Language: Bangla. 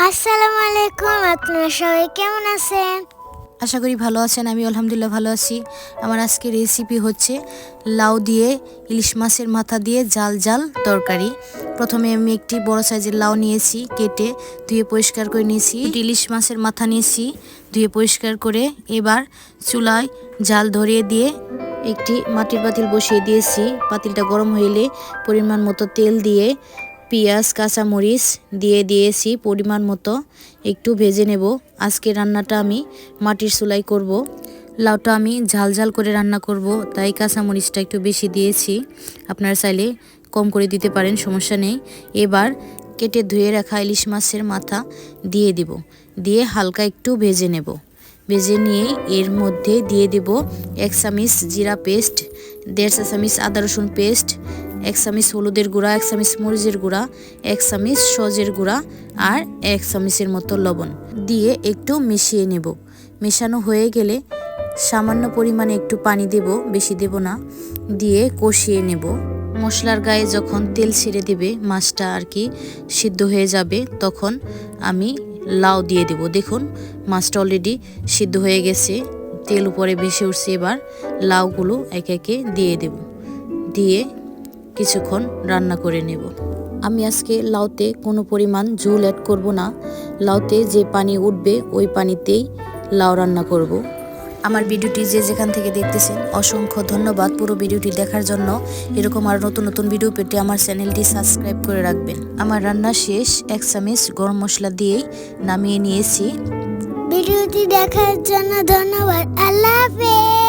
আসসালামু আলাইকুম, আপনারা সবাই কেমন আছেন? আশা করি ভালো আছেন। আমি আলহামদুলিল্লাহ ভালো আছি। আমার আজকের রেসিপি হচ্ছে লাউ দিয়ে ইলিশ মাছের মাথা দিয়ে জাল জাল তরকারি। প্রথমে আমি একটি বড় সাইজের লাউ নিয়েছি, কেটে ধুয়ে পরিষ্কার করে নিয়েছি। ইলিশ মাছের মাথা নিয়েছি, ধুয়ে পরিষ্কার করে এবার চুলায় জাল ধরিয়ে দিয়ে একটি মাটির পাতিল বসিয়ে দিয়েছি। পাতিলটা গরম হইলে পরিমাণ মতো তেল দিয়ে পেঁয়াজ কাঁচামরিচ দিয়ে দিয়েছি পরিমাণ মতো, একটু ভেজে নেব। আজকে রান্নাটা আমি মাটির চুলায় করব। লাউটা আমি ঝাল ঝাল করে রান্না করব, তাই কাঁচামরিচটা একটু বেশি দিয়েছি। আপনারা চাইলে কম করে দিতে পারেন, সমস্যা নেই। এবার কেটে ধুয়ে রাখা ইলিশ মাছের মাথা দিয়ে দিব, দিয়ে হালকা একটু ভেজে নেব। ভেজে নিয়ে এর মধ্যে দিয়ে দেব 1 চামচ জিরা পেস্ট, 1.5 চামচ আদা রসুন পেস্ট, 1 চামচ হলুদের গুঁড়া, 1 চামচ মরিচের গুঁড়া, 1 চামচ সজের গুঁড়া আর 1 চামচের মতো লবণ দিয়ে একটু মিশিয়ে নেব। মেশানো হয়ে গেলে সামান্য পরিমাণে একটু পানি দেব, বেশি দেব না, দিয়ে কষিয়ে নেব। মশলার গায়ে যখন তেল ছেড়ে দেবে, মাছটা আর কি সিদ্ধ হয়ে যাবে, তখন আমি লাউ দিয়ে দেব। দেখুন মাছটা অলরেডি সিদ্ধ হয়ে গেছে, তেল উপরে ভেসে উঠছে। এবার লাউগুলো একে একে দিয়ে দেব, দিয়ে কিছুক্ষণ রান্না করে নেব। আমি আজকে লাউতে কোনো পরিমাণ ঝোল অ্যাড করব না। লাউতে যে পানি উঠবে ওই পানিতেই লাউ রান্না করব। আমার ভিডিওটি যে যেখান থেকে দেখতেছেন অসংখ্য ধন্যবাদ পুরো ভিডিওটি দেখার জন্য। এরকম আর নতুন নতুন ভিডিও পেতে আমার চ্যানেলটি সাবস্ক্রাইব করে রাখবেন। আমার রান্না শেষ, 1 চামচ গরম মশলা দিয়েই নামিয়ে নিয়েছি। ভিডিওটি দেখার জন্য ধন্যবাদ। আল্লাহ হাফেজ।